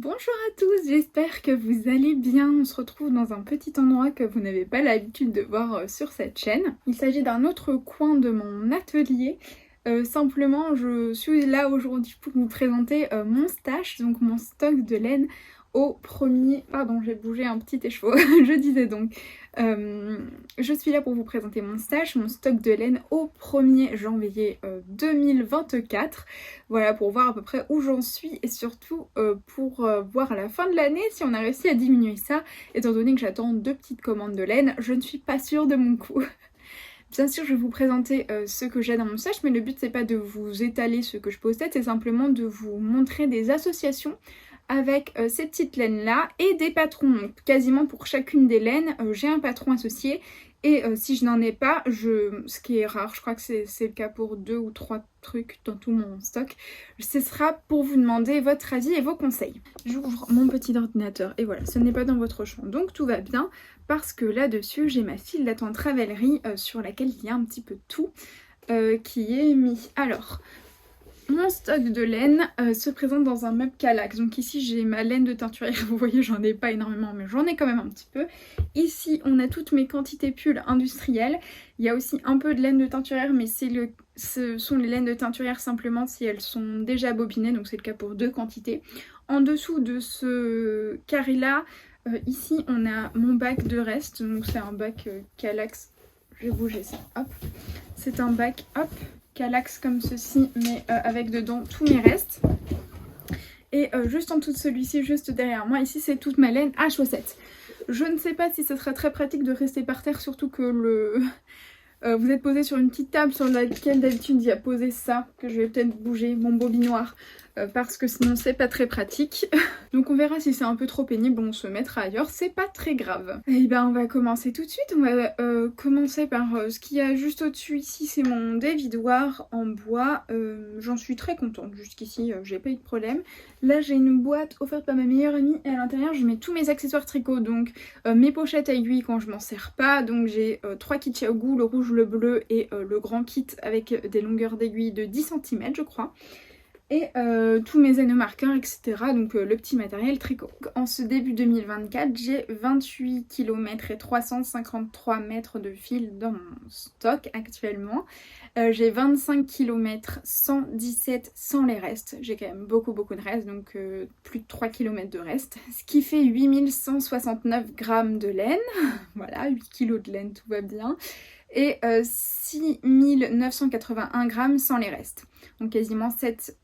Bonjour à tous, j'espère que vous allez bien. On se retrouve dans un petit endroit que vous n'avez pas l'habitude de voir sur cette chaîne. Il s'agit d'un autre coin de mon atelier. Simplement, je suis là aujourd'hui pour vous présenter mon stash, donc mon stock de laine au premier... Pardon, j'ai bougé un petit écheveau. Je disais donc, je suis là pour vous présenter mon stash, mon stock de laine au 1er janvier 2024. Voilà, pour voir à peu près où j'en suis et surtout pour voir à la fin de l'année si on a réussi à diminuer ça. Étant donné que j'attends 2 petites commandes de laine, je ne suis pas sûre de mon coup. Bien sûr, je vais vous présenter ce que j'ai dans mon stash, mais le but c'est pas de vous étaler ce que je possède, c'est simplement de vous montrer des associations avec ces petites laines là et des patrons. Donc, quasiment pour chacune des laines, j'ai un patron associé. Et si je n'en ai pas, ce qui est rare, je crois que c'est le cas pour 2 ou 3 trucs dans tout mon stock, ce sera pour vous demander votre avis et vos conseils. J'ouvre mon petit ordinateur et voilà, ce n'est pas dans votre champ, donc tout va bien parce que là-dessus, j'ai ma file d'attente Ravelry sur laquelle il y a un petit peu de tout qui est mis. Alors, mon stock de laine se présente dans un meuble Kallax. Donc ici j'ai ma laine de teinturière, vous voyez j'en ai pas énormément mais j'en ai quand même un petit peu. Ici on a toutes mes quantités pulls industrielles. Il y a aussi un peu de laine de teinturière mais ce sont les laines de teinturière simplement si elles sont déjà bobinées, donc c'est le cas pour 2 quantités. En dessous de ce carré là, ici on a mon bac de reste, donc c'est un bac Kallax, je vais bouger ça, hop. C'est un bac, hop, Kallax comme ceci, mais avec dedans tous mes restes. Et juste en dessous de celui-ci, juste derrière moi, ici c'est toute ma laine à chaussettes. Je ne sais pas si ce serait très pratique de rester par terre, surtout que vous êtes posé sur une petite table sur laquelle d'habitude il y a posé ça, que je vais peut-être bouger, mon bobinoir, parce que sinon c'est pas très pratique. Donc on verra si c'est un peu trop pénible, on se mettra ailleurs, c'est pas très grave. Et ben on va commencer tout de suite, on va commencer par ce qu'il y a juste au-dessus ici, c'est mon dévidoir en bois. J'en suis très contente, jusqu'ici j'ai pas eu de problème. Là j'ai une boîte offerte par ma meilleure amie et à l'intérieur je mets tous mes accessoires tricot, donc mes pochettes à aiguilles quand je m'en sers pas, donc j'ai 3 kits Xiaogu, le rouge, le bleu et le grand kit avec des longueurs d'aiguille de 10 cm je crois. Et tous mes marqueurs, etc. Donc le petit matériel tricot. En ce début 2024, j'ai 28 km et 353 mètres de fil dans mon stock actuellement. J'ai 25 km 117 sans les restes. J'ai quand même beaucoup de restes, donc plus de 3 km de restes. Ce qui fait 8169 grammes de laine. Voilà, 8 kg de laine, tout va bien. Et 6981 grammes sans les restes. Donc quasiment 7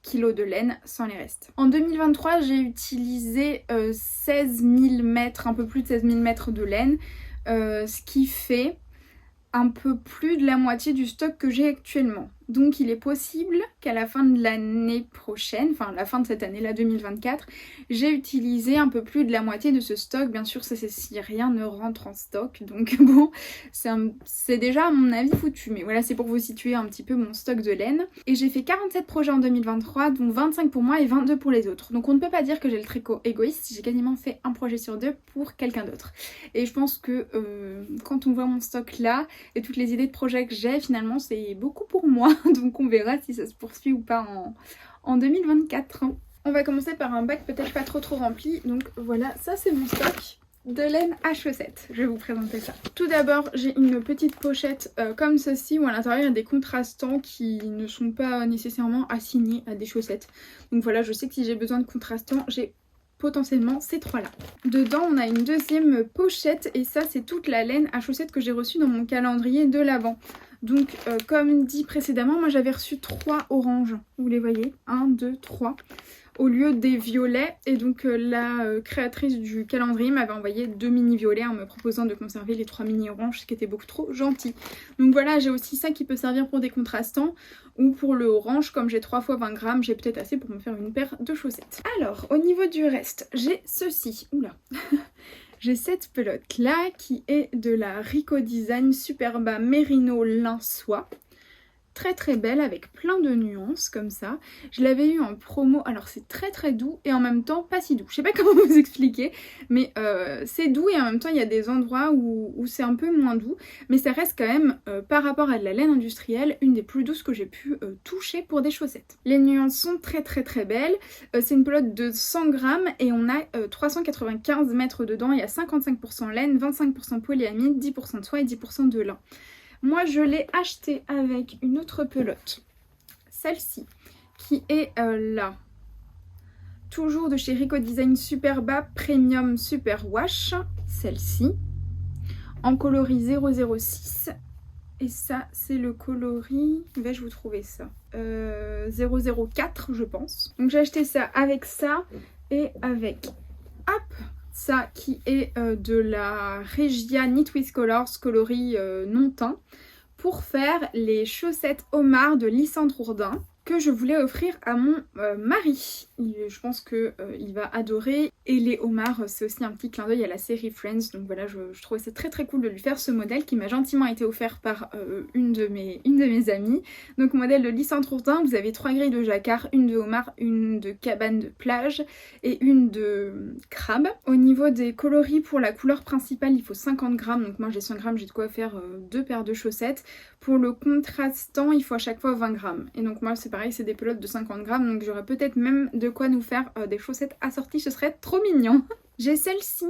kg de laine sans les restes. En 2023, j'ai utilisé 16 000 mètres, un peu plus de 16 000 mètres de laine, ce qui fait un peu plus de la moitié du stock que j'ai actuellement. Donc il est possible qu'à la fin de l'année prochaine, enfin la fin de cette année-là 2024, j'ai utilisé un peu plus de la moitié de ce stock. Bien sûr c'est si rien ne rentre en stock, donc bon, c'est déjà à mon avis foutu. Mais voilà, c'est pour vous situer un petit peu mon stock de laine. Et j'ai fait 47 projets en 2023, dont 25 pour moi et 22 pour les autres. Donc on ne peut pas dire que j'ai le tricot égoïste, j'ai quasiment fait un projet sur 2 pour quelqu'un d'autre. Et je pense que quand on voit mon stock là, et toutes les idées de projets que j'ai, finalement c'est beaucoup pour moi. Donc on verra si ça se poursuit ou pas en 2024. On va commencer par un bac peut-être pas trop rempli. Donc voilà, ça c'est mon stock de laine à chaussettes. Je vais vous présenter ça. Tout d'abord, j'ai une petite pochette comme ceci où à l'intérieur il y a des contrastants qui ne sont pas nécessairement assignés à des chaussettes. Donc voilà, je sais que si j'ai besoin de contrastants, j'ai potentiellement ces 3 là. Dedans on a une deuxième pochette et ça c'est toute la laine à chaussettes que j'ai reçue dans mon calendrier de l'Avent. Donc comme dit précédemment, moi j'avais reçu 3 oranges, vous les voyez, 1, 2, 3, au lieu des violets. Et donc la créatrice du calendrier m'avait envoyé 2 mini violets en me proposant de conserver les 3 mini oranges, ce qui était beaucoup trop gentil. Donc voilà, j'ai aussi ça qui peut servir pour des contrastants, ou pour le orange, comme j'ai 3 fois 20 grammes, j'ai peut-être assez pour me faire une paire de chaussettes. Alors, au niveau du reste, j'ai ceci, oula j'ai cette pelote là qui est de la Rico Design Superba Merino Lin Soie. très très belle avec plein de nuances comme ça. Je l'avais eu en promo, alors c'est très très doux et en même temps pas si doux. Je sais pas comment vous expliquer, mais c'est doux et en même temps il y a des endroits où c'est un peu moins doux, mais ça reste quand même par rapport à de la laine industrielle une des plus douces que j'ai pu toucher pour des chaussettes. Les nuances sont très très très belles. C'est une pelote de 100 grammes et on a 395 mètres dedans. Il y a 55% laine, 25% polyamide, 10% de soie et 10% de lin. Moi je l'ai acheté avec une autre pelote, celle-ci, qui est là. Toujours de chez Rico Design Superba Premium Super Wash, celle-ci, en coloris 006. Et ça, c'est le coloris, vais-je vous trouver ça 004 je pense. Donc j'ai acheté ça avec ça et avec, hop, ça qui est de la Regia Knit with Colors coloris non teint pour faire les chaussettes homards de Lysandre Ourdin que je voulais offrir à mon mari. Je pense qu'il va adorer. Et les homards, c'est aussi un petit clin d'œil à la série Friends. Donc voilà, je trouvais ça très très cool de lui faire ce modèle qui m'a gentiment été offert par une de mes amies. Donc modèle de Lysandre Ourdin, vous avez 3 grilles de jacquard, une de homard, une de cabane de plage et une de crabe. Au niveau des coloris, pour la couleur principale, il faut 50 grammes. Donc moi j'ai 100 grammes, j'ai de quoi faire 2 paires de chaussettes. Pour le contrastant, il faut à chaque fois 20 grammes. Et donc moi c'est pareil, c'est des pelotes de 50 grammes, donc j'aurais peut-être même de quoi nous faire des chaussettes assorties, ce serait trop mignon. J'ai celle-ci,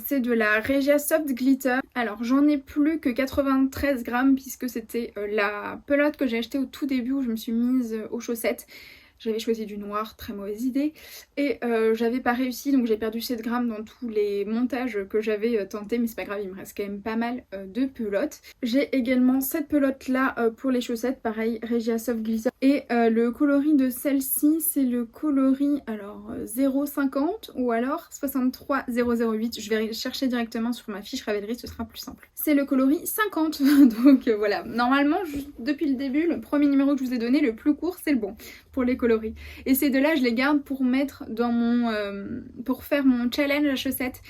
c'est de la Regia Soft Glitter. Alors j'en ai plus que 93 grammes puisque c'était la pelote que j'ai achetée au tout début où je me suis mise aux chaussettes. J'avais choisi du noir, très mauvaise idée. Et j'avais pas réussi, donc j'ai perdu 7 grammes dans tous les montages que j'avais tenté. Mais c'est pas grave, il me reste quand même pas mal de pelotes. J'ai également cette pelote là pour les chaussettes, pareil, Regia Soft Glitter. Et le coloris de celle-ci, c'est le coloris alors 0,50 ou alors 63008. Je vais chercher directement sur ma fiche Ravelry, ce sera plus simple. C'est le coloris 50, donc voilà. Normalement, depuis le début, le premier numéro que je vous ai donné, le plus court, c'est le bon pour les coloris. Et ces deux-là, je les garde pour mettre dans mon... pour faire mon challenge à chaussettes.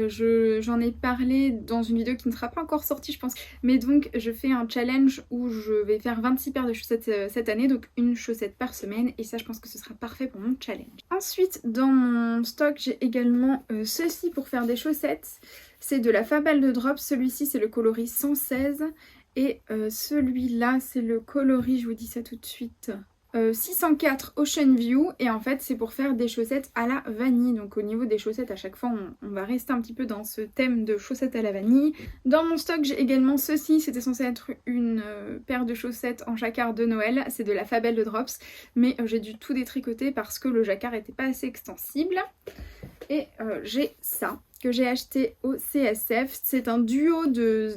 J'en ai parlé dans une vidéo qui ne sera pas encore sortie je pense. Mais donc je fais un challenge où je vais faire 26 paires de chaussettes cette année. Donc une chaussette par semaine. Et ça je pense que ce sera parfait pour mon challenge. Ensuite dans mon stock j'ai également ceci pour faire des chaussettes. C'est de la Fabelle de Drop. Celui-ci c'est le coloris 116. Et celui-là c'est le coloris, je vous dis ça tout de suite... 604 Ocean View et en fait c'est pour faire des chaussettes à la vanille. Donc au niveau des chaussettes à chaque fois on va rester un petit peu dans ce thème de chaussettes à la vanille. Dans mon stock j'ai également ceci, c'était censé être une paire de chaussettes en jacquard de Noël, c'est de la Fabelle de Drops mais j'ai dû tout détricoter parce que le jacquard n'était pas assez extensible. Et j'ai ça que j'ai acheté au CSF, c'est un duo de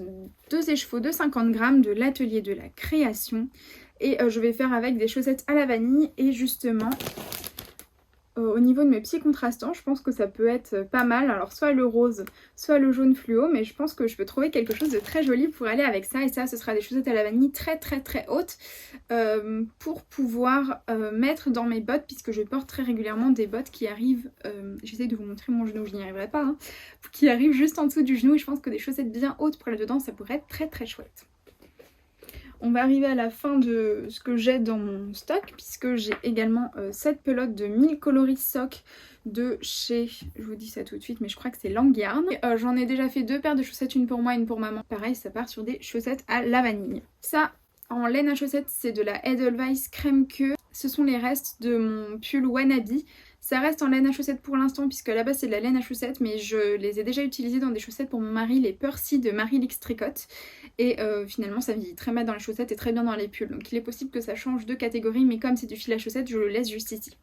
2 écheveaux de 50 grammes de l'atelier de la création. Et je vais faire avec des chaussettes à la vanille et justement au niveau de mes pieds contrastants je pense que ça peut être pas mal. Alors soit le rose soit le jaune fluo mais je pense que je peux trouver quelque chose de très joli pour aller avec ça. Et ça ce sera des chaussettes à la vanille très très très hautes pour pouvoir mettre dans mes bottes puisque je porte très régulièrement des bottes qui arrivent, j'essaie de vous montrer mon genou, je n'y arriverai pas, hein, qui arrivent juste en dessous du genou et je pense que des chaussettes bien hautes pour aller dedans ça pourrait être très très chouette. On va arriver à la fin de ce que j'ai dans mon stock puisque j'ai également cette pelote de 1000 coloris sock de chez, je vous dis ça tout de suite mais je crois que c'est Langyarn. J'en ai déjà fait 2 paires de chaussettes, une pour moi une pour maman. Pareil ça part sur des chaussettes à la vanille. Ça en laine à chaussettes c'est de la Edelweiss crème queue. Ce sont les restes de mon pull Wannabe. Ça reste en laine à chaussettes pour l'instant puisque là-bas c'est de la laine à chaussettes mais je les ai déjà utilisées dans des chaussettes pour mon mari, les Percy de Marie Lix Tricotte. Et finalement ça vit très mal dans les chaussettes et très bien dans les pulls. Donc il est possible que ça change de catégorie mais comme c'est du fil à chaussettes je le laisse juste ici.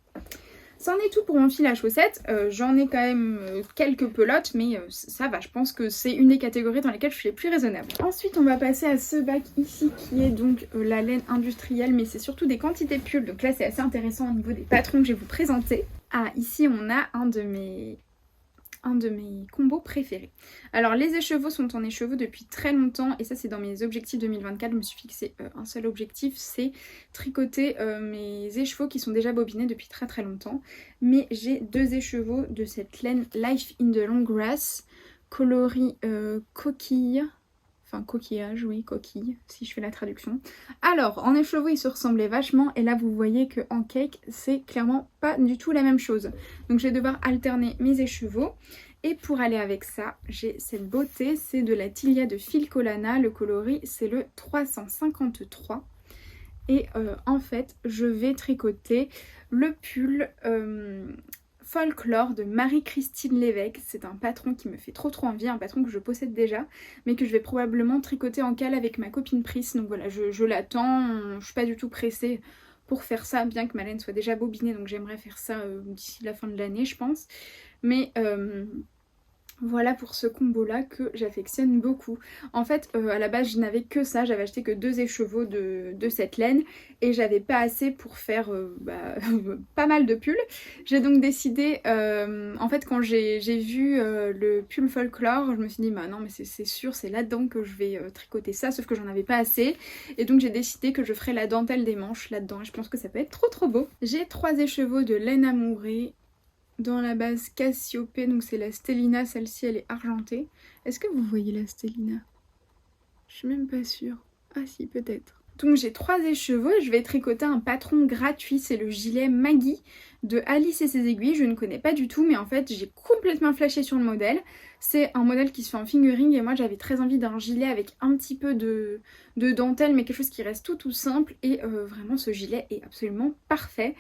C'en est tout pour mon fil à chaussettes, j'en ai quand même quelques pelotes mais ça va, je pense que c'est une des catégories dans lesquelles je suis les plus raisonnable. Ensuite on va passer à ce bac ici qui est donc la laine industrielle mais c'est surtout des quantités pulls. Donc là c'est assez intéressant au niveau des patrons que je vais vous présenter. Ah ici on a un de mes combos préférés. Alors les écheveaux sont en écheveau depuis très longtemps et ça c'est dans mes objectifs 2024, je me suis fixé un seul objectif, c'est tricoter mes écheveaux qui sont déjà bobinés depuis très très longtemps. Mais j'ai 2 écheveaux de cette laine Life in the Long Grass, coloris coquille, Enfin coquillage, oui, coquille, si je fais la traduction. Alors, en écheveau, ils se ressemblaient vachement. Et là, vous voyez qu'en cake, c'est clairement pas du tout la même chose. Donc je vais devoir alterner mes écheveaux. Et pour aller avec ça, j'ai cette beauté, c'est de la Tilia de Filcolana. Le coloris, c'est le 353. Et en fait, je vais tricoter le pull Folklore de Marie-Christine Lévesque. C'est un patron qui me fait trop envie, un patron que je possède déjà, mais que je vais probablement tricoter en cale avec ma copine Pris. Donc voilà, je l'attends, je suis pas du tout pressée pour faire ça, bien que ma laine soit déjà bobinée, donc j'aimerais faire ça d'ici la fin de l'année, je pense. Mais voilà pour ce combo là que j'affectionne beaucoup. En fait à la base je n'avais que ça, j'avais acheté que 2 écheveaux de cette laine et j'avais pas assez pour faire pas mal de pulls. J'ai donc décidé, en fait quand j'ai vu le pull Folklore, je me suis dit bah non mais c'est sûr c'est là-dedans que je vais tricoter ça, sauf que j'en avais pas assez. Et donc j'ai décidé que je ferais la dentelle des manches là-dedans et je pense que ça peut être trop beau. J'ai 3 écheveaux de laine amourée dans la base Cassiopée, donc c'est la Stellina, celle-ci elle est argentée. Est-ce que vous voyez la Stellina? Je suis même pas sûre. Ah si, peut-être. Donc j'ai 3 écheveaux et je vais tricoter un patron gratuit, c'est le gilet Maggie de Alice et ses aiguilles. Je ne connais pas du tout mais en fait j'ai complètement flashé sur le modèle. C'est un modèle qui se fait en fingering et moi j'avais très envie d'un gilet avec un petit peu de dentelle mais quelque chose qui reste tout simple et vraiment ce gilet est absolument parfait.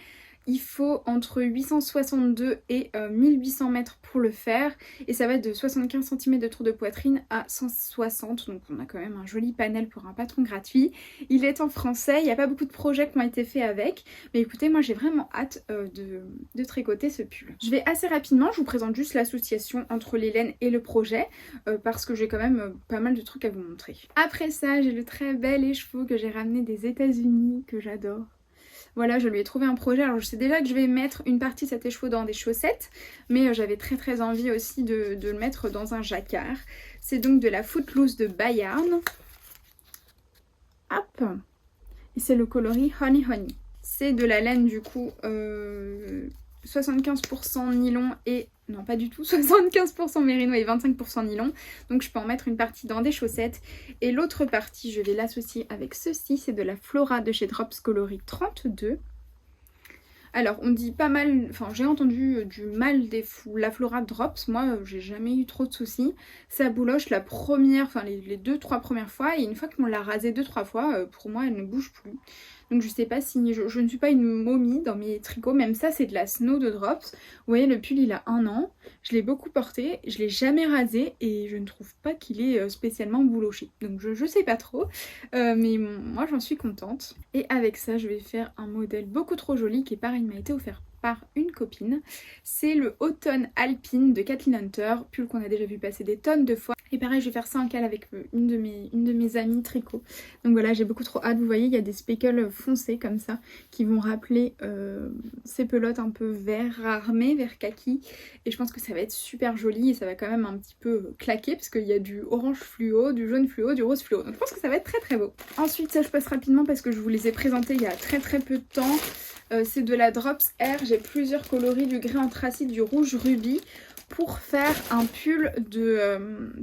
Il faut entre 862 et 1800 mètres pour le faire et ça va être de 75 cm de tour de poitrine à 160, donc on a quand même un joli panel pour un patron gratuit. Il est en français, il n'y a pas beaucoup de projets qui ont été faits avec, mais écoutez moi j'ai vraiment hâte de tricoter ce pull. Je vais assez rapidement, je vous présente juste l'association entre les laines et le projet parce que j'ai quand même pas mal de trucs à vous montrer. Après ça j'ai le très bel écheveau que j'ai ramené des États-Unis que j'adore. Voilà, je lui ai trouvé un projet. Alors je sais déjà que je vais mettre une partie de cet écheveau dans des chaussettes, mais j'avais très envie aussi de le mettre dans un jacquard. C'est donc de la Footloose de Bayarn. Hop. Et c'est le coloris Honey Honey. C'est de la laine du coup 75% nylon et... Non pas du tout, 75% mérino et 25% nylon. Donc je peux en mettre une partie dans des chaussettes. Et l'autre partie, je vais l'associer avec ceci. C'est de la Flora de chez Drops coloris 32. Alors on dit pas mal, enfin j'ai entendu du mal la Flora Drops, moi j'ai jamais eu trop de soucis. Ça bouloche la première, enfin les 2-3 premières fois et une fois qu'on l'a rasée 2-3 fois, pour moi elle ne bouge plus. Donc je sais pas si, je ne suis pas une momie dans mes tricots, même ça c'est de la Snow de Drops. Vous voyez le pull il a 1 an, je l'ai beaucoup porté, je l'ai jamais rasé et je ne trouve pas qu'il est spécialement bouloché. Donc je sais pas trop, mais moi j'en suis contente. Et avec ça je vais faire un modèle beaucoup trop joli qui est pareil m'a été offert par une copine. C'est le Automne Alpine de Kathleen Hunter, pull qu'on a déjà vu passer des tonnes de fois. Et pareil je vais faire ça en cale avec une de mes amies tricot. Donc voilà j'ai beaucoup trop hâte, vous voyez il y a des speckles foncés comme ça qui vont rappeler ces pelotes un peu vert armé, vert kaki. Et je pense que ça va être super joli et ça va quand même un petit peu claquer parce qu'il y a du orange fluo, du jaune fluo, du rose fluo. Donc je pense que ça va être très beau. Ensuite ça je passe rapidement parce que je vous les ai présentés il y a très peu de temps. C'est de la Drops Air, j'ai plusieurs coloris, du gris anthracite, du rouge rubis pour faire un pull de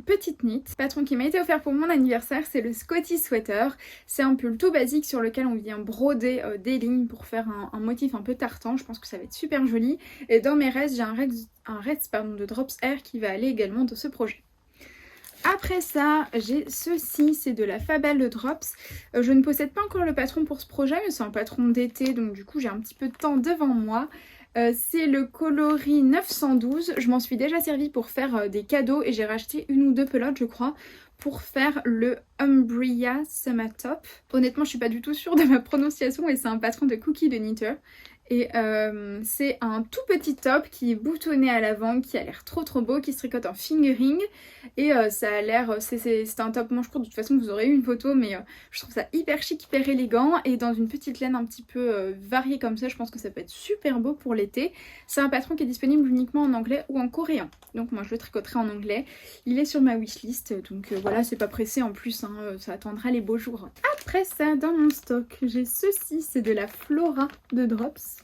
petite knit. Patron qui m'a été offert pour mon anniversaire, c'est le Scotty Sweater. C'est un pull tout basique sur lequel on vient broder des lignes pour faire un motif un peu tartan. Je pense que ça va être super joli. Et dans mes restes, j'ai un reste de Drops Air qui va aller également dans ce projet. Après ça, j'ai ceci, c'est de la Fabelle de Drops. Je ne possède pas encore le patron pour ce projet, mais c'est un patron d'été, donc du coup j'ai un petit peu de temps devant moi. C'est le coloris 912, je m'en suis déjà servi pour faire des cadeaux et j'ai racheté 1 ou 2 pelotes je crois pour faire le Umbria Summer Top. Honnêtement je suis pas du tout sûre de ma prononciation et c'est un patron de Cookie de Knitter. Et c'est un tout petit top qui est boutonné à l'avant, qui a l'air trop beau, qui se tricote en fingering. Et ça a l'air, c'est un top manche court, de toute façon vous aurez eu une photo, mais je trouve ça hyper chic, hyper élégant. Et dans une petite laine un petit peu variée comme ça, je pense que ça peut être super beau pour l'été. C'est un patron qui est disponible uniquement en anglais ou en coréen. Donc moi je le tricoterai en anglais. Il est sur ma wishlist, donc voilà, c'est pas pressé en plus, hein, ça attendra les beaux jours. Après ça, dans mon stock, j'ai ceci, c'est de la Flora de Drops.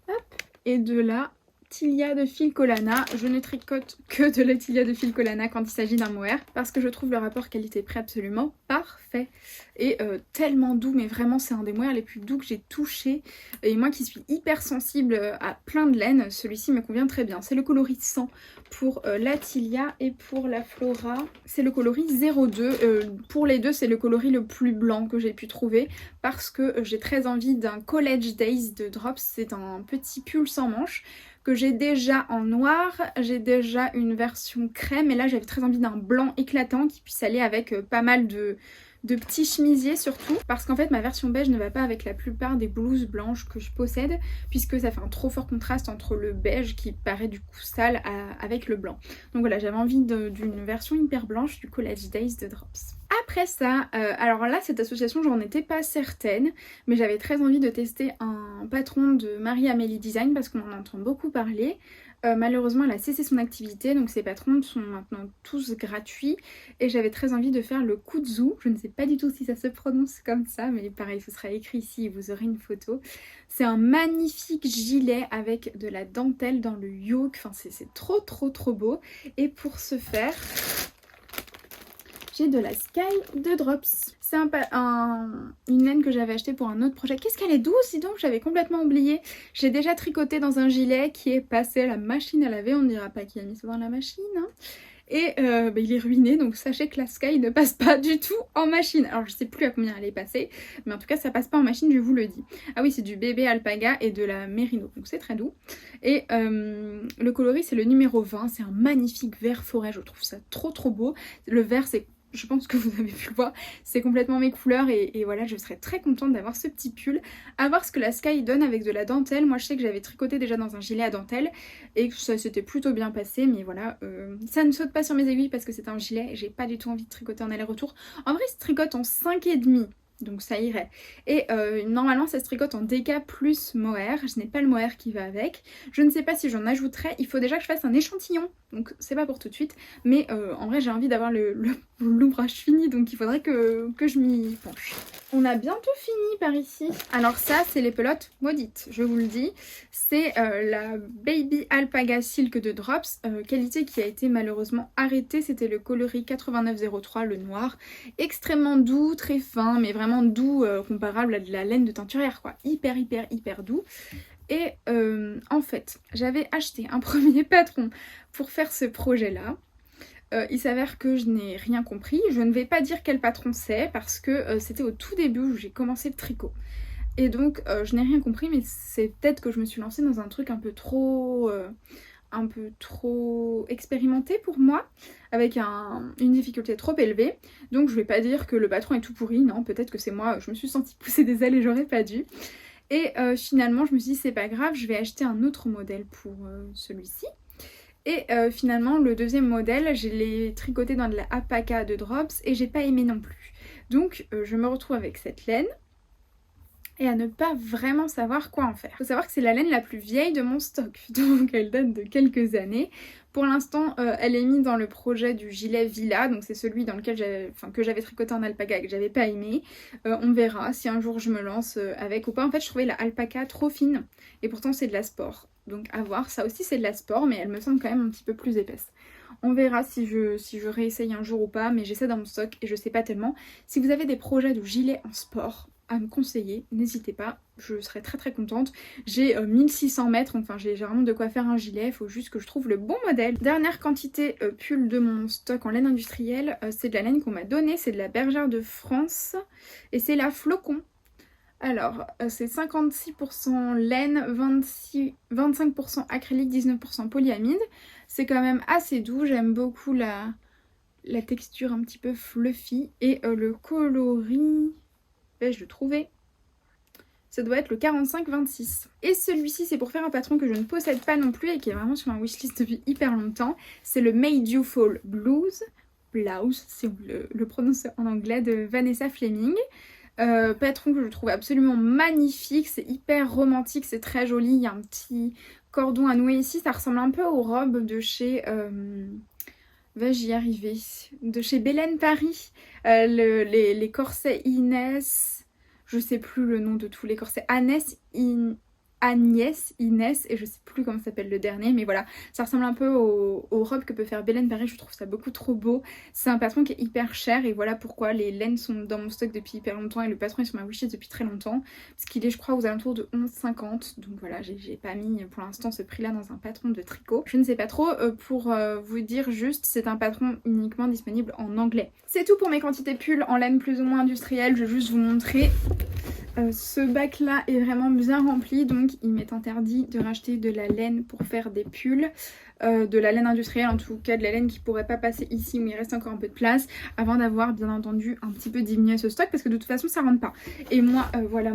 Hop, et de la l'artilia de Filcolana. Je ne tricote que de l'artilia de Filcolana quand il s'agit d'un mohair parce que je trouve le rapport qualité-prix absolument parfait et tellement doux, mais vraiment c'est un des mohairs les plus doux que j'ai touché. Et moi qui suis hyper sensible à plein de laine, celui-ci me convient très bien. C'est le coloris 100 pour l'Atilia et pour la Flora c'est le coloris 02. Pour les deux c'est le coloris le plus blanc que j'ai pu trouver parce que j'ai très envie d'un College Days de Drops. C'est un petit pull sans manches que j'ai déjà en noir, j'ai déjà une version crème et là j'avais très envie d'un blanc éclatant qui puisse aller avec pas mal de petits chemisiers surtout parce qu'en fait ma version beige ne va pas avec la plupart des blouses blanches que je possède puisque ça fait un trop fort contraste entre le beige qui paraît du coup sale avec le blanc. Donc voilà, j'avais envie d'une version hyper blanche du College Days de Drops. Après ça, alors là cette association j'en étais pas certaine mais j'avais très envie de tester un patron de Marie-Amélie Design parce qu'on en entend beaucoup parler. Malheureusement elle a cessé son activité donc ses patrons sont maintenant tous gratuits et j'avais très envie de faire le Kudzu. Je ne sais pas du tout si ça se prononce comme ça mais pareil ce sera écrit ici et vous aurez une photo. C'est un magnifique gilet avec de la dentelle dans le yoke, enfin c'est trop beau et pour ce faire j'ai de la Sky de Drops. C'est une laine que j'avais achetée pour un autre projet. Qu'est-ce qu'elle est douce, dis donc, j'avais complètement oublié. J'ai déjà tricoté dans un gilet qui est passé à la machine à laver. On ne dira pas qui a mis ça dans la machine. Hein. Et il est ruiné, donc sachez que la Sky ne passe pas du tout en machine. Alors je sais plus à combien elle est passée, mais en tout cas ça passe pas en machine, je vous le dis. Ah oui, c'est du bébé alpaga et de la mérino, donc c'est très doux. Et le coloris c'est le numéro 20, c'est un magnifique vert forêt, je trouve ça trop beau. Le vert c'est... Je pense que vous avez pu le voir, c'est complètement mes couleurs et voilà, je serais très contente d'avoir ce petit pull. À voir ce que la Sky donne avec de la dentelle. Moi je sais que j'avais tricoté déjà dans un gilet à dentelle et que ça s'était plutôt bien passé, mais voilà, ça ne saute pas sur mes aiguilles parce que c'est un gilet et j'ai pas du tout envie de tricoter en aller-retour. En vrai, il se tricote en 5,5. Donc ça irait. Et normalement ça se tricote en DK plus mohair. Je n'ai pas le mohair qui va avec. Je ne sais pas si j'en ajouterai. Il faut déjà que je fasse un échantillon. Donc c'est pas pour tout de suite. Mais en vrai j'ai envie d'avoir l'ouvrage fini. Donc il faudrait que je m'y penche. On a bientôt fini par ici. Alors ça c'est les pelotes maudites. Je vous le dis. C'est la Baby Alpaga Silk de Drops. Qualité qui a été malheureusement arrêtée. C'était le coloris 8903, le noir. Extrêmement doux, très fin. Mais vraiment doux comparable à de la laine de teinturière quoi, hyper doux. Et en fait j'avais acheté un premier patron pour faire ce projet là. Il s'avère que je n'ai rien compris, je ne vais pas dire quel patron c'est parce que c'était au tout début où j'ai commencé le tricot et donc je n'ai rien compris, mais c'est peut-être que je me suis lancée dans un truc un peu trop expérimenté pour moi, avec une difficulté trop élevée. Donc je vais pas dire que le patron est tout pourri, non, peut-être que c'est moi, je me suis sentie pousser des ailes et j'aurais pas dû. Et finalement je me suis dit c'est pas grave, je vais acheter un autre modèle pour celui-ci. Et finalement le deuxième modèle, je l'ai tricoté dans de la alpaca de Drops et j'ai pas aimé non plus. Donc je me retrouve avec cette laine et à ne pas vraiment savoir quoi en faire. Il faut savoir que c'est la laine la plus vieille de mon stock, donc elle date de quelques années. Pour l'instant, elle est mise dans le projet du gilet Villa, donc c'est celui dans lequel que j'avais tricoté en alpaca et que j'avais pas aimé. On verra si un jour je me lance avec ou pas. En fait, je trouvais la alpaca trop fine et pourtant c'est de la sport. Donc à voir, ça aussi c'est de la sport, mais elle me semble quand même un petit peu plus épaisse. On verra si je réessaye un jour ou pas, mais j'ai ça dans mon stock et je sais pas tellement. Si vous avez des projets de gilet en sport à me conseiller, n'hésitez pas, je serais très contente. J'ai 1600 mètres, enfin j'ai vraiment de quoi faire un gilet, il faut juste que je trouve le bon modèle. Dernière quantité pull de mon stock en laine industrielle, c'est de la laine qu'on m'a donnée, c'est de la Bergère de France et c'est la Flocon. Alors, c'est 56% laine, 25% acrylique, 19% polyamide. C'est quand même assez doux, j'aime beaucoup la texture un petit peu fluffy. Et le coloris, vais-je le trouver? Ça doit être le 45-26. Et celui-ci, c'est pour faire un patron que je ne possède pas non plus et qui est vraiment sur ma wishlist depuis hyper longtemps. C'est le Made You Fall Blouse, si on le prononce en anglais, de Vanessa Fleming. Patron que je trouve absolument magnifique, c'est hyper romantique, c'est très joli, il y a un petit cordon à nouer ici, ça ressemble un peu aux robes de chez... vais-je y arriver, de chez Belen Paris, les corsets Inès, je sais plus le nom de tous les corsets, Agnès, Inès, et je sais plus comment s'appelle le dernier, mais voilà, ça ressemble un peu aux robes que peut faire Belen Paris, je trouve ça beaucoup trop beau. C'est un patron qui est hyper cher et voilà pourquoi les laines sont dans mon stock depuis hyper longtemps et le patron est sur ma wishlist depuis très longtemps, parce qu'il est je crois aux alentours de 11,50, donc voilà, j'ai pas mis pour l'instant ce prix là dans un patron de tricot. Je ne sais pas trop, pour vous dire juste, c'est un patron uniquement disponible en anglais. C'est tout pour mes quantités pulls en laine plus ou moins industrielle, je vais juste vous montrer. Ce bac là est vraiment bien rempli, donc il m'est interdit de racheter de la laine pour faire des pulls, de la laine industrielle en tout cas, de la laine qui pourrait pas passer ici où il reste encore un peu de place, avant d'avoir bien entendu un petit peu diminué ce stock parce que de toute façon ça rentre pas. Et moi voilà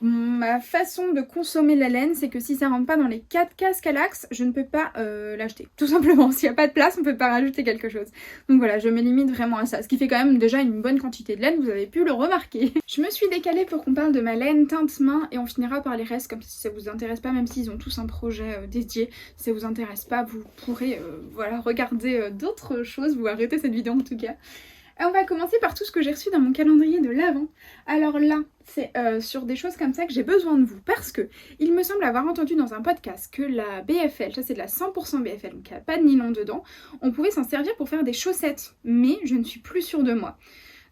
ma façon de consommer la laine, c'est que si ça rentre pas dans les 4 cases Calax, je ne peux pas l'acheter. Tout simplement, s'il n'y a pas de place, on peut pas rajouter quelque chose. Donc voilà, je me limite vraiment à ça. Ce qui fait quand même déjà une bonne quantité de laine, vous avez pu le remarquer. Je me suis décalée pour qu'on parle de ma laine teinte main et on finira par les restes, comme si ça vous intéresse pas, même s'ils ont tous un projet dédié. Si ça vous intéresse pas, vous pourrez voilà, regarder d'autres choses, vous arrêtez cette vidéo en tout cas. On va commencer par tout ce que j'ai reçu dans mon calendrier de l'Avent. Alors là, c'est sur des choses comme ça que j'ai besoin de vous parce que il me semble avoir entendu dans un podcast que la BFL, ça c'est de la 100% BFL, donc il n'y a pas de nylon dedans, on pouvait s'en servir pour faire des chaussettes, mais je ne suis plus sûre de moi.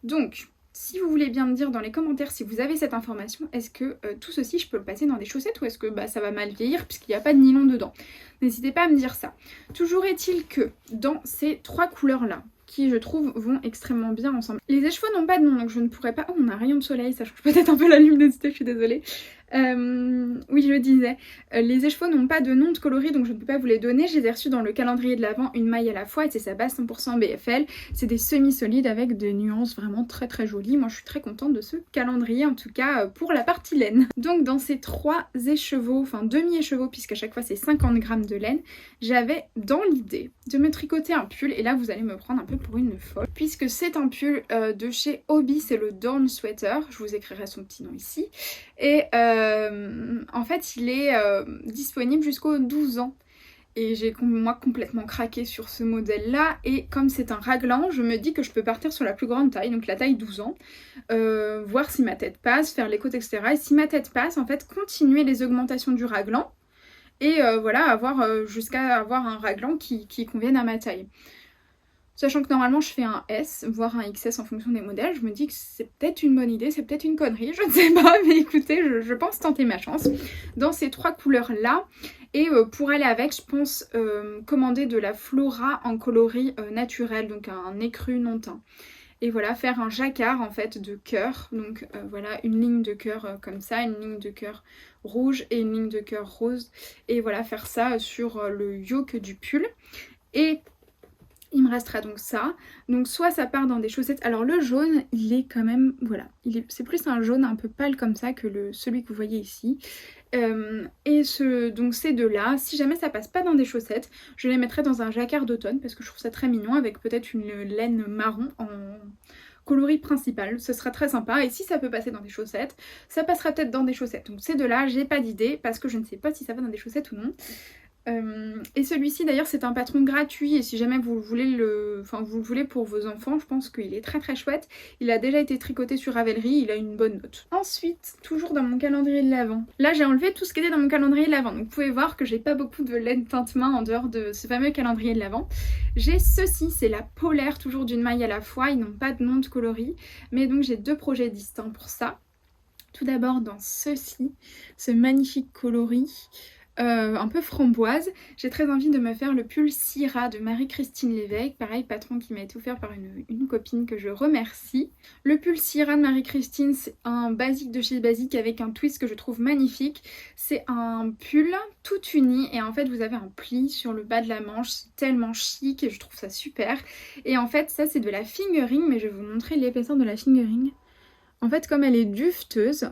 Donc, si vous voulez bien me dire dans les commentaires si vous avez cette information, est-ce que tout ceci je peux le passer dans des chaussettes ou est-ce que ça va mal vieillir puisqu'il n'y a pas de nylon dedans? N'hésitez pas à me dire ça. Toujours est-il que dans ces 3 couleurs là, qui je trouve vont extrêmement bien ensemble. Les écheveaux n'ont pas de nom donc je ne pourrais pas... Oh, on a un rayon de soleil, ça change peut-être un peu la luminosité, je suis désolée. Oui, je disais, les écheveaux n'ont pas de nom de coloris donc je ne peux pas vous les donner. Je les ai reçus dans le calendrier de l'Avent, une maille à la fois et c'est sa base 100% BFL. C'est des semi-solides avec des nuances vraiment très très jolies. Moi je suis très contente de ce calendrier, en tout cas pour la partie laine. Donc dans ces 3 écheveaux, enfin demi-écheveaux puisqu'à chaque fois c'est 50 grammes de laine, j'avais dans l'idée de me tricoter un pull et là vous allez me prendre un peu pour une folle puisque c'est un pull de chez Hobbii, c'est le Dawn Sweater, je vous écrirai son petit nom ici. Et en fait il est disponible jusqu'aux 12 ans et j'ai moi complètement craqué sur ce modèle là et comme c'est un raglan je me dis que je peux partir sur la plus grande taille, donc la taille 12 ans, voir si ma tête passe, faire les côtes etc. Et si ma tête passe en fait continuer les augmentations du raglan et voilà avoir jusqu'à avoir un raglan qui convienne à ma taille. Sachant que normalement je fais un S, voire un XS en fonction des modèles, je me dis que c'est peut-être une bonne idée, c'est peut-être une connerie, je ne sais pas, mais écoutez, je pense tenter ma chance dans ces 3 couleurs là. Et pour aller avec, je pense commander de la Flora en coloris naturel, donc un écru non teint. Et voilà, faire un jacquard en fait de cœur, donc voilà, une ligne de cœur comme ça, une ligne de cœur rouge et une ligne de cœur rose. Et voilà, faire ça sur le yoke du pull. Et il me restera donc ça. Donc soit ça part dans des chaussettes. Alors le jaune, il est quand même... Voilà. C'est plus un jaune un peu pâle comme ça que celui que vous voyez ici. Donc ces deux-là, si jamais ça passe pas dans des chaussettes, je les mettrai dans un jacquard d'automne parce que je trouve ça très mignon avec peut-être une laine marron en coloris principal. Ce sera très sympa et si ça peut passer dans des chaussettes, ça passera peut-être dans des chaussettes. Donc ces deux-là, j'ai pas d'idée parce que je ne sais pas si ça va dans des chaussettes ou non. Et celui-ci d'ailleurs c'est un patron gratuit et si jamais vous voulez vous le voulez pour vos enfants, je pense qu'il est très très chouette. Il a déjà été tricoté sur Ravelry, il a une bonne note. Ensuite, toujours dans mon calendrier de l'Avent. Là j'ai enlevé tout ce qui était dans mon calendrier de l'Avent, donc vous pouvez voir que j'ai pas beaucoup de laine teinte main en dehors de ce fameux calendrier de l'Avent. J'ai ceci, c'est la polaire, toujours d'une maille à la fois, ils n'ont pas de nom de coloris, mais donc j'ai 2 projets distincts pour ça. Tout d'abord dans ceci, ce magnifique coloris. Un peu framboise, j'ai très envie de me faire le pull Syrah de Marie-Christine Lévesque, pareil patron qui m'a été offert par une copine que je remercie. Le pull Syrah de Marie-Christine, c'est un basique de chez Basique avec un twist que je trouve magnifique. C'est un pull tout uni et en fait vous avez un pli sur le bas de la manche, c'est tellement chic et je trouve ça super. Et en fait ça c'est de la fingering, mais je vais vous montrer l'épaisseur de la fingering. En fait comme elle est dufteuse,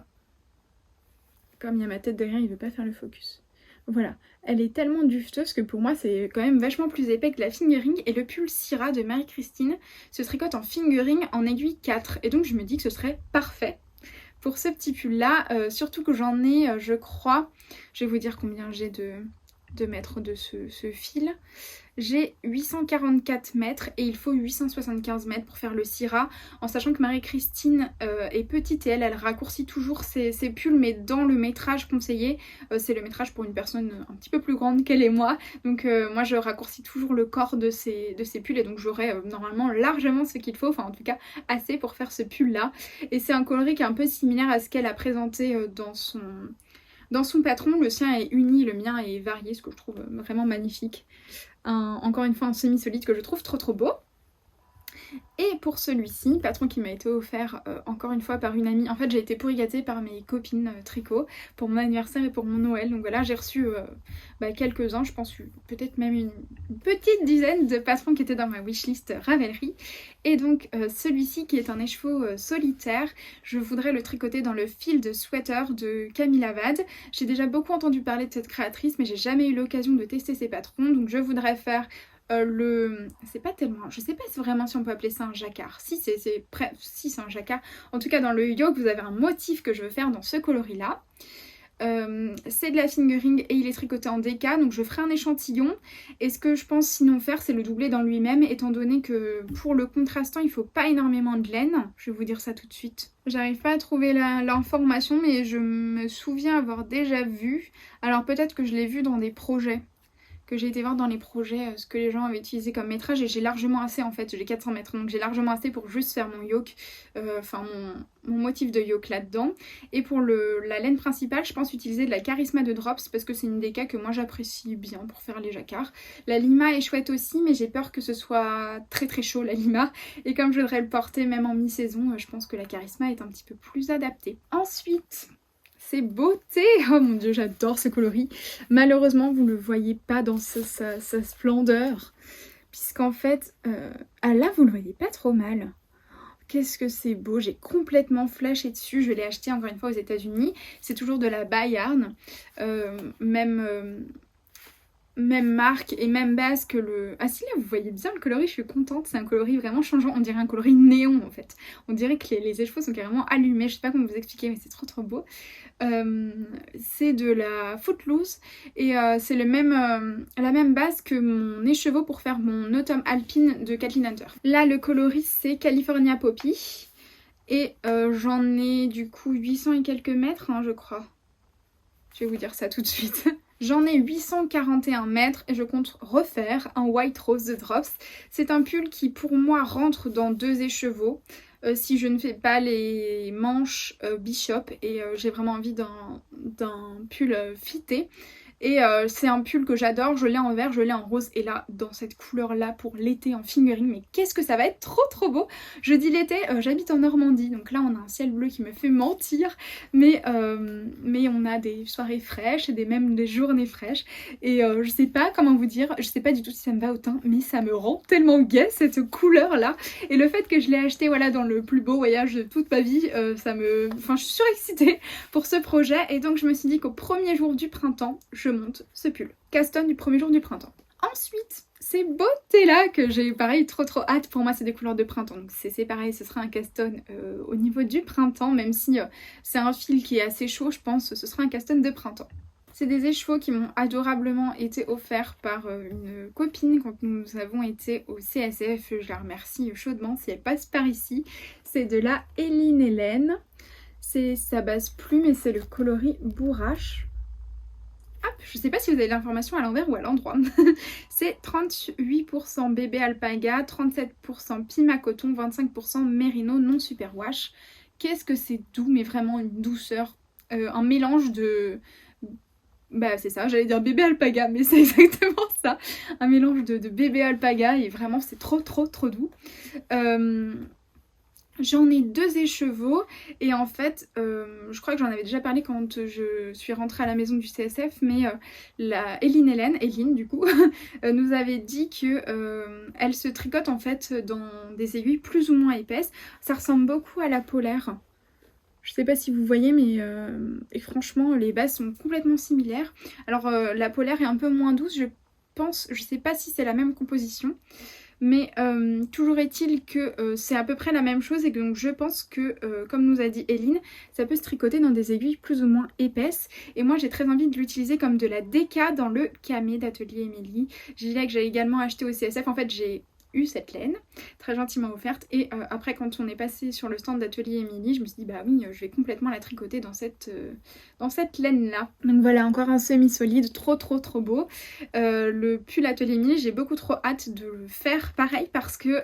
comme il y a ma tête derrière il veut pas faire le focus. Voilà, elle est tellement dufteuse que pour moi c'est quand même vachement plus épais que la fingering et le pull Syrah de Marie-Christine se tricote en fingering en aiguille 4 et donc je me dis que ce serait parfait pour ce petit pull là, surtout que j'en ai je crois, je vais vous dire combien j'ai de mètres de ce fil, J'ai 844 mètres et il faut 875 mètres pour faire le Syrah, en sachant que Marie-Christine est petite et elle raccourcit toujours ses pulls, mais dans le métrage conseillé. C'est le métrage pour une personne un petit peu plus grande qu'elle et moi, donc moi je raccourcis toujours le corps de ces pulls et donc j'aurai normalement largement ce qu'il faut, enfin en tout cas assez pour faire ce pull là. Et c'est un coloris qui est un peu similaire à ce qu'elle a présenté dans son patron. Le sien est uni, le mien est varié, ce que je trouve vraiment magnifique. Encore une fois un semi-solide que je trouve trop beau. Et pour celui-ci, patron qui m'a été offert encore une fois par une amie. En fait j'ai été pourri gâtée par mes copines tricot pour mon anniversaire et pour mon Noël. Donc voilà, j'ai reçu quelques-uns, je pense peut-être même une petite dizaine de patrons qui étaient dans ma wishlist Ravelry. Et donc celui-ci qui est un écheveau solitaire, je voudrais le tricoter dans le fil de sweater de Camille Lavad. J'ai déjà beaucoup entendu parler de cette créatrice mais j'ai jamais eu l'occasion de tester ses patrons. Donc je voudrais faire c'est pas tellement, je sais pas vraiment si on peut appeler ça un jacquard. Si c'est un jacquard. En tout cas dans le yoke vous avez un motif que je veux faire dans ce coloris là. C'est de la fingering et il est tricoté en DK, donc je ferai un échantillon. Et ce que je pense sinon faire, c'est le doubler dans lui-même, étant donné que pour le contrastant il faut pas énormément de laine. Je vais vous dire ça tout de suite. J'arrive pas à trouver l'information, mais je me souviens avoir déjà vu. Alors peut-être que je l'ai vu dans des projets, que j'ai été voir dans les projets ce que les gens avaient utilisé comme métrage, et j'ai largement assez en fait, j'ai 400 mètres, donc j'ai largement assez pour juste faire mon yoke, enfin mon motif de yoke là-dedans. Et pour la laine principale, je pense utiliser de la Charisma de Drops, parce que c'est une DK que moi j'apprécie bien pour faire les jacquards. La Lima est chouette aussi, mais j'ai peur que ce soit très chaud la Lima, et comme je voudrais le porter même en mi-saison, je pense que la Charisma est un petit peu plus adaptée. Ensuite, c'est beauté. Oh mon dieu, j'adore ce coloris. Malheureusement, vous ne le voyez pas dans sa splendeur, puisqu'en fait, là, vous le voyez pas trop mal. Qu'est-ce que c'est beau, j'ai complètement flashé dessus. Je l'ai acheté encore une fois aux États-Unis. C'est toujours de la Bayarn, même marque et même base que le... Ah si, là vous voyez bien le coloris, je suis contente. C'est un coloris vraiment changeant, on dirait un coloris néon en fait. On dirait que les écheveaux sont carrément allumés, je sais pas comment vous expliquer, mais c'est trop beau. C'est de la Footloose et c'est la même base que mon écheveau pour faire mon Autumn Alpine de Kathleen Hunter. Là le coloris c'est California Poppy et j'en ai du coup 800 et quelques mètres je crois. Je vais vous dire ça tout de suite. J'en ai 841 mètres et je compte refaire un White Rose de Drops. C'est un pull qui pour moi rentre dans 2 écheveaux. Si je ne fais pas les manches Bishop et j'ai vraiment envie d'un pull fité. Et c'est un pull que j'adore, je l'ai en vert, je l'ai en rose et là dans cette couleur là pour l'été en fingering, mais qu'est-ce que ça va être trop beau. Je dis l'été, j'habite en Normandie donc là on a un ciel bleu qui me fait mentir, mais on a des soirées fraîches et même des journées fraîches et je sais pas comment vous dire, je sais pas du tout si ça me va au teint, mais ça me rend tellement gaie cette couleur là, et le fait que je l'ai acheté voilà dans le plus beau voyage de toute ma vie, je suis surexcitée pour ce projet et donc je me suis dit qu'au premier jour du printemps, je monte ce pull. Caston du premier jour du printemps. Ensuite, ces beautés là que j'ai pareil trop hâte, pour moi c'est des couleurs de printemps, donc c'est pareil, ce sera un caston au niveau du printemps, même si c'est un fil qui est assez chaud, je pense ce sera un caston de printemps. C'est des écheveaux qui m'ont adorablement été offerts par une copine quand nous avons été au CSF, je la remercie chaudement si elle passe par ici. C'est de la Eline Hélène, c'est sa base plume et c'est le coloris bourrache. Hop, je sais pas si vous avez l'information à l'envers ou à l'endroit. C'est 38% bébé alpaga, 37% pima coton, 25% mérino non superwash. Qu'est-ce que c'est doux, mais vraiment une douceur. Un mélange de... Bah c'est ça, j'allais dire bébé alpaga, mais c'est exactement ça. Un mélange de bébé alpaga et vraiment c'est trop doux. J'en ai 2 écheveaux et en fait je crois que j'en avais déjà parlé quand je suis rentrée à la maison du CSF, mais la Eline du coup nous avait dit que elle se tricote en fait dans des aiguilles plus ou moins épaisses. Ça ressemble beaucoup à la polaire. Je sais pas si vous voyez, mais et franchement les bases sont complètement similaires. Alors la polaire est un peu moins douce, je pense, je sais pas si c'est la même composition. Mais toujours est-il que c'est à peu près la même chose et que donc je pense que, comme nous a dit Eline, ça peut se tricoter dans des aiguilles plus ou moins épaisses. Et moi j'ai très envie de l'utiliser comme de la déca dans le camé d'Atelier Émilie. Gilet que j'ai également acheté au CSF. En fait j'ai eu cette laine, très gentiment offerte, et après quand on est passé sur le stand d'Atelier Émilie, je me suis dit bah oui, je vais complètement la tricoter dans cette laine là. Donc voilà, encore un semi-solide, trop beau. Le pull Atelier Émilie, j'ai beaucoup trop hâte de le faire pareil parce que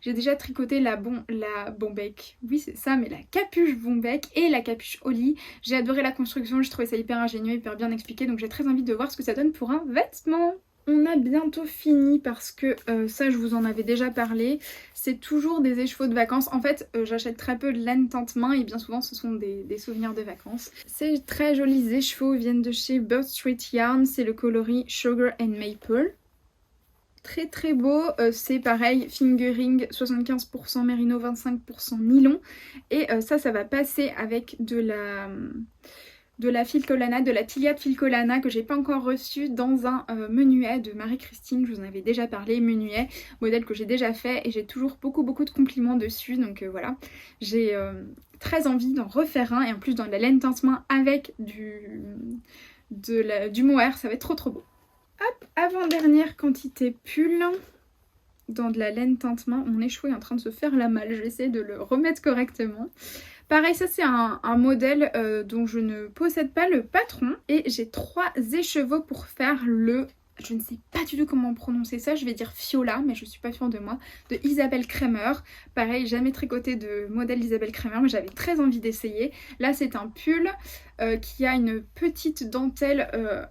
j'ai déjà tricoté la bombec, oui c'est ça, mais la capuche bombec et la capuche Oli. J'ai adoré la construction, j'ai trouvé ça hyper ingénieux, hyper bien expliqué, donc j'ai très envie de voir ce que ça donne pour un vêtement. On a bientôt fini parce que ça je vous en avais déjà parlé, c'est toujours des écheveaux de vacances. En fait j'achète très peu de laine tente-main et bien souvent ce sont des souvenirs de vacances. Ces très jolis écheveaux viennent de chez Bird Street Yarn, c'est le coloris Sugar and Maple. Très beau, c'est pareil, fingering 75% mérino, 25% nylon. Et ça va passer avec de la Filcolana, de la Tiliade Filcolana que j'ai pas encore reçue dans un menuet de Marie-Christine, je vous en avais déjà parlé, menuet, modèle que j'ai déjà fait et j'ai toujours beaucoup de compliments dessus, donc voilà, j'ai très envie d'en refaire un et en plus dans de la laine teinte-main avec du mohair, ça va être trop beau. Hop, avant-dernière quantité pull. Dans de la laine teinte-main, mon écheveau est en train de se faire la malle, je vais essayer de le remettre correctement. Pareil, ça c'est un modèle dont je ne possède pas le patron. Et j'ai 3 écheveaux pour faire le... Je ne sais pas du tout comment prononcer ça, je vais dire Fiola, mais je suis pas sûre de moi, de Isabelle Kremer. Pareil, jamais tricoté de modèle d'Isabelle Kremer, mais j'avais très envie d'essayer. Là, c'est un pull qui a une petite dentelle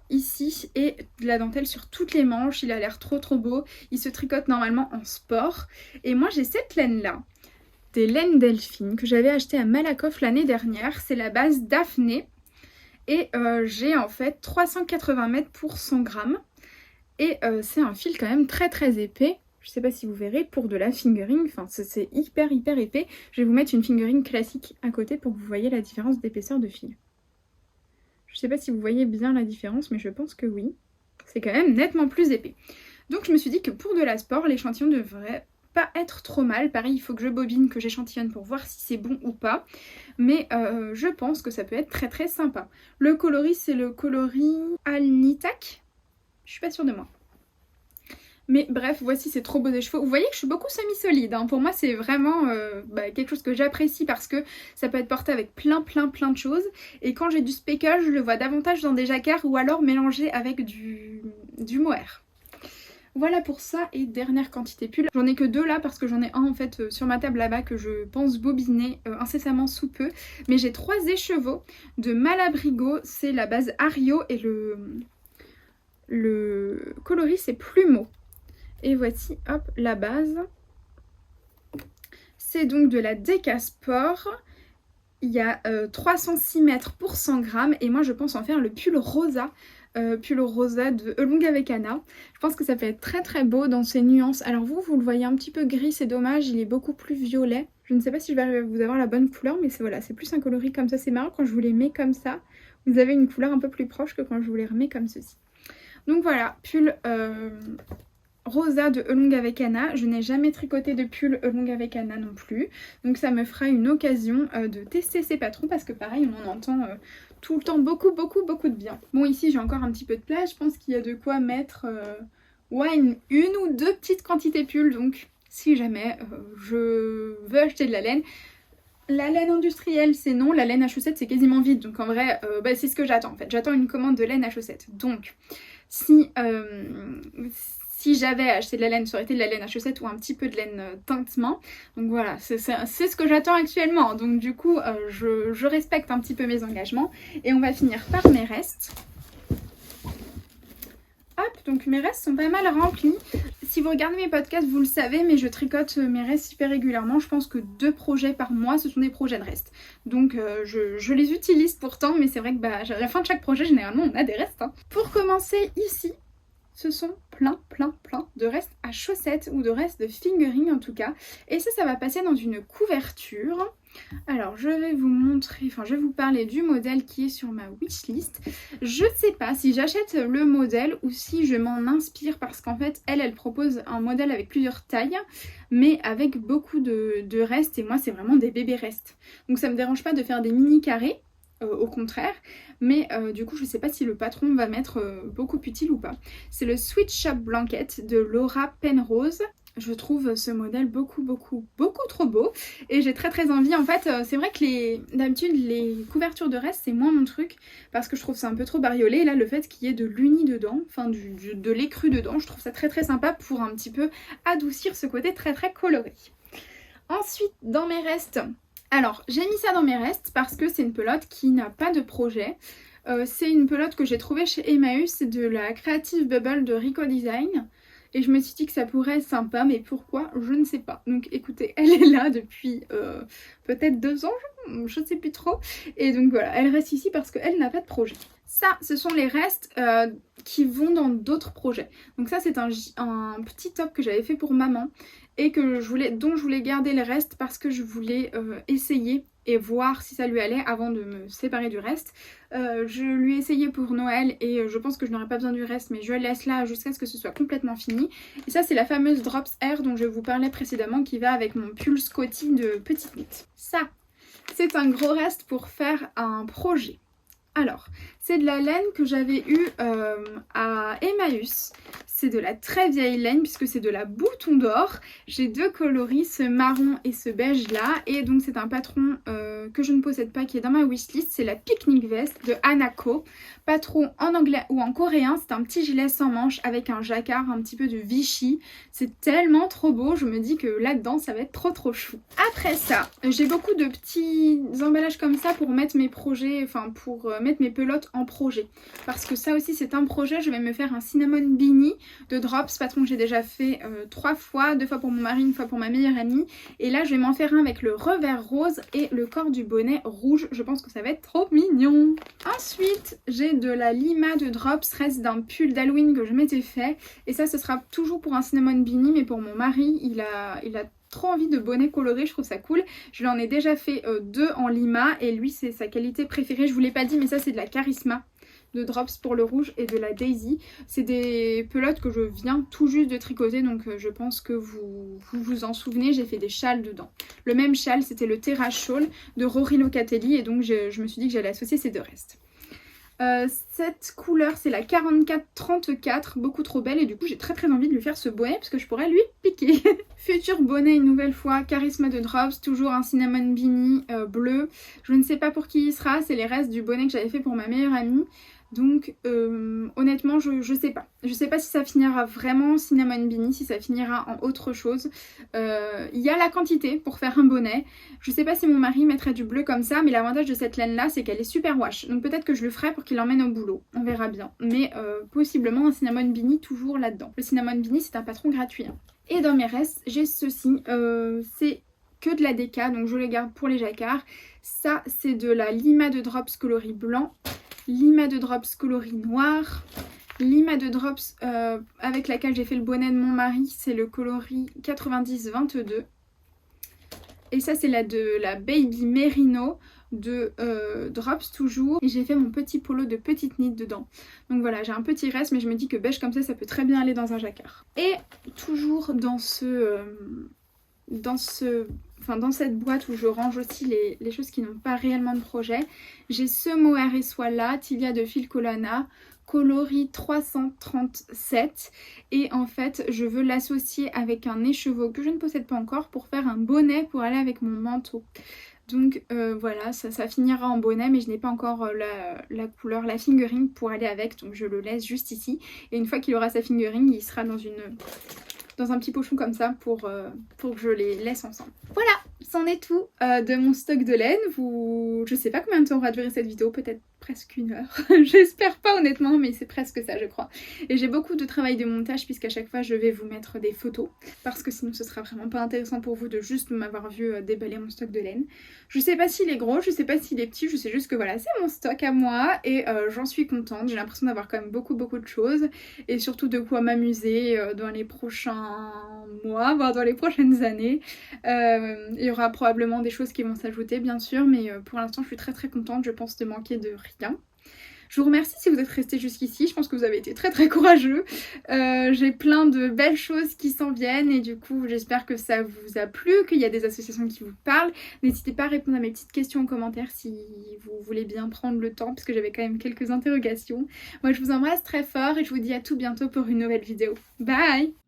ici et de la dentelle sur toutes les manches. Il a l'air trop beau. Il se tricote normalement en sport. Et moi, j'ai cette laine-là, des laines Delphine, que j'avais acheté à Malakoff l'année dernière. C'est la base Daphné. Et j'ai en fait 380 mètres pour 100 grammes. Et c'est un fil quand même très épais. Je sais pas si vous verrez, pour de la fingering, enfin c'est hyper épais. Je vais vous mettre une fingering classique à côté pour que vous voyez la différence d'épaisseur de fil. Je sais pas si vous voyez bien la différence, mais je pense que oui. C'est quand même nettement plus épais. Donc je me suis dit que pour de la sport, l'échantillon devrait pas être trop mal. Pareil, il faut que je bobine, que j'échantillonne pour voir si c'est bon ou pas. Mais je pense que ça peut être très sympa. Le coloris, c'est le coloris Alnitak. Je suis pas sûre de moi. Mais bref, voici ces trop beaux écheveaux. Vous voyez que je suis beaucoup semi-solide. Hein. Pour moi, c'est vraiment quelque chose que j'apprécie parce que ça peut être porté avec plein de choses. Et quand j'ai du speckle, je le vois davantage dans des jacquards ou alors mélangé avec du mohair. Voilà pour ça et dernière quantité pull. J'en ai que 2 là parce que j'en ai un en fait sur ma table là-bas que je pense bobiner incessamment sous peu. Mais j'ai 3 écheveaux de Malabrigo, c'est la base Ario et le coloris c'est Plumeau. Et voici hop la base. C'est donc de la Déca Sport. Il y a 306 mètres pour 100 grammes et moi je pense en faire le pull rosa. Pull rosa de Elunga Vekana. Je pense que ça peut être très beau dans ses nuances. Alors vous le voyez un petit peu gris, c'est dommage, il est beaucoup plus violet. Je ne sais pas si je vais arriver à vous avoir la bonne couleur, mais voilà, c'est plus un coloris comme ça. C'est marrant quand je vous les mets comme ça. Vous avez une couleur un peu plus proche que quand je vous les remets comme ceci. Donc voilà, pull rosa de Elunga Vekana. Je n'ai jamais tricoté de pull Elunga Vekana non plus. Donc ça me fera une occasion de tester ces patrons parce que pareil, on en entend tout le temps beaucoup de bien. Bon, ici j'ai encore un petit peu de place. Je pense qu'il y a de quoi mettre une ou 2 petites quantités pull. Donc si jamais je veux acheter de la laine. La laine industrielle c'est non, la laine à chaussettes c'est quasiment vide. Donc en vrai c'est ce que j'attends en fait. J'attends une commande de laine à chaussettes. Donc si j'avais acheté de la laine, ça aurait été de la laine à chaussettes ou un petit peu de laine teinte-main. Donc voilà, c'est ce que j'attends actuellement. Donc du coup, je respecte un petit peu mes engagements. Et on va finir par mes restes. Hop, donc mes restes sont pas mal remplis. Si vous regardez mes podcasts, vous le savez, mais je tricote mes restes hyper régulièrement. Je pense que 2 projets par mois, ce sont des projets de restes. Donc je les utilise pourtant, mais c'est vrai que à la fin de chaque projet, généralement, on a des restes. Hein. Pour commencer, ici, ce sont plein de restes à chaussettes ou de restes de fingering en tout cas. Et ça va passer dans une couverture. Alors je vais vous montrer, enfin je vais vous parler du modèle qui est sur ma wishlist. Je sais pas si j'achète le modèle ou si je m'en inspire parce qu'en fait elle propose un modèle avec plusieurs tailles mais avec beaucoup de restes et moi c'est vraiment des bébés restes. Donc ça me dérange pas de faire des mini carrés. Au contraire, mais du coup je sais pas si le patron va m'être beaucoup utile ou pas. C'est le Sweet Shop Blanket de Laura Penrose. Je trouve ce modèle beaucoup trop beau et j'ai très envie. En fait c'est vrai que d'habitude les couvertures de reste c'est moins mon truc parce que je trouve ça un peu trop bariolé et là le fait qu'il y ait de l'uni dedans, enfin de l'écru dedans, je trouve ça très sympa pour un petit peu adoucir ce côté très coloré. Ensuite dans mes restes, alors j'ai mis ça dans mes restes parce que c'est une pelote qui n'a pas de projet. C'est une pelote que j'ai trouvée chez Emmaüs, c'est de la Creative Bubble de Rico Design. Et je me suis dit que ça pourrait être sympa, mais pourquoi, je ne sais pas. Donc écoutez, elle est là depuis peut-être 2 ans, je ne sais plus trop. Et donc voilà, elle reste ici parce qu'elle n'a pas de projet. Ça, ce sont les restes qui vont dans d'autres projets. Donc ça, c'est un petit top que j'avais fait pour maman et dont je voulais garder les restes parce que je voulais essayer et voir si ça lui allait avant de me séparer du reste. Je lui ai essayé pour Noël et je pense que je n'aurai pas besoin du reste, mais je laisse là jusqu'à ce que ce soit complètement fini. Et ça c'est la fameuse Drops Air dont je vous parlais précédemment qui va avec mon pull Scotty de Petite Knit. Ça, c'est un gros reste pour faire un projet. Alors, c'est de la laine que j'avais eue à Emmaüs. C'est de la très vieille laine puisque c'est de la Bouton d'Or. J'ai 2 coloris, ce marron et ce beige là. Et donc c'est un patron que je ne possède pas qui est dans ma wishlist. C'est la Picnic Vest de Hanako. Patron en anglais ou en coréen. C'est un petit gilet sans manches avec un jacquard un petit peu de Vichy. C'est tellement trop beau. Je me dis que là-dedans ça va être trop chou. Après ça, j'ai beaucoup de petits emballages comme ça pour mettre mes projets, enfin pour mettre mes pelotes en projet. Parce que ça aussi c'est un projet. Je vais me faire un cinnamon beanie de Drops, patron que j'ai déjà fait 3 fois, 2 fois pour mon mari, 1 fois pour ma meilleure amie. Et là je vais m'en faire un avec le revers rose et le corps du bonnet rouge. Je pense que ça va être trop mignon. Ensuite j'ai de la Lima de Drops, reste d'un pull d'Halloween que je m'étais fait. Et ça ce sera toujours pour un cinnamon beanie, mais pour mon mari il a trop envie de bonnet coloré, je trouve ça cool. Je lui en ai déjà fait 2 en Lima et lui c'est sa qualité préférée. Je vous l'ai pas dit mais ça c'est de la Charisma de Drops pour le rouge et de la Daisy. C'est des pelotes que je viens tout juste de tricoter, donc je pense que vous en souvenez, j'ai fait des châles dedans. Le même châle, c'était le Terra Shawl de Rory Locatelli et donc je me suis dit que j'allais associer ces 2 restes. Cette couleur c'est la 44-34, beaucoup trop belle et du coup j'ai très envie de lui faire ce bonnet parce que je pourrais lui piquer. Futur bonnet une nouvelle fois, Charisma de Drops, toujours un cinnamon beanie bleu. Je ne sais pas pour qui il sera, c'est les restes du bonnet que j'avais fait pour ma meilleure amie. Donc honnêtement je sais pas. Je sais pas si ça finira vraiment cinnamon beanie, si ça finira en autre chose. Il y a la quantité pour faire un bonnet. Je sais pas si mon mari mettrait du bleu comme ça, mais l'avantage de cette laine là c'est qu'elle est super wash. Donc peut-être que je le ferai pour qu'il l'emmène au boulot. On verra bien. Mais possiblement un cinnamon beanie toujours là-dedans. Le cinnamon beanie c'est un patron gratuit. Hein. Et dans mes restes j'ai ceci. C'est que de la déca, donc je les garde pour les jacquards. Ça c'est de la Lima de Drops coloris blanc. Lima de Drops coloris noir, Lima de Drops avec laquelle j'ai fait le bonnet de mon mari, c'est le coloris 90-22. Et ça c'est de la Baby Merino de Drops toujours. Et j'ai fait mon petit polo de Petite Knit dedans. Donc voilà, j'ai un petit reste mais je me dis que beige comme ça peut très bien aller dans un jacquard. Et toujours dans cette boîte où je range aussi les choses qui n'ont pas réellement de projet, j'ai ce mohair et soie là, Tilia de Phil Colana, coloris 337 et en fait je veux l'associer avec un écheveau que je ne possède pas encore pour faire un bonnet pour aller avec mon manteau. Donc voilà, ça finira en bonnet mais je n'ai pas encore la couleur, la fingering pour aller avec, donc je le laisse juste ici. Et une fois qu'il aura sa fingering, il sera dans un petit pochon comme ça pour que je les laisse ensemble. Voilà, c'en est tout de mon stock de laine. Je sais pas combien de temps aura duré cette vidéo, peut-être presque 1 heure. J'espère pas honnêtement, mais c'est presque ça je crois. Et j'ai beaucoup de travail de montage puisqu'à chaque fois je vais vous mettre des photos parce que sinon ce sera vraiment pas intéressant pour vous de juste m'avoir vu déballer mon stock de laine. Je sais pas s'il est gros, je sais pas s'il est petit, je sais juste que voilà, c'est mon stock à moi et j'en suis contente. J'ai l'impression d'avoir quand même beaucoup de choses et surtout de quoi m'amuser dans les prochains mois, voire dans les prochaines années. Il y aura probablement des choses qui vont s'ajouter bien sûr, mais pour l'instant je suis très contente, je pense de manquer de rien. Je vous remercie si vous êtes restés jusqu'ici, je pense que vous avez été très courageux. J'ai plein de belles choses qui s'en viennent et du coup j'espère que ça vous a plu, qu'il y a des associations qui vous parlent. N'hésitez pas à répondre à mes petites questions en commentaire si vous voulez bien prendre le temps parce que j'avais quand même quelques interrogations. Moi je vous embrasse très fort et je vous dis à tout bientôt pour une nouvelle vidéo. Bye!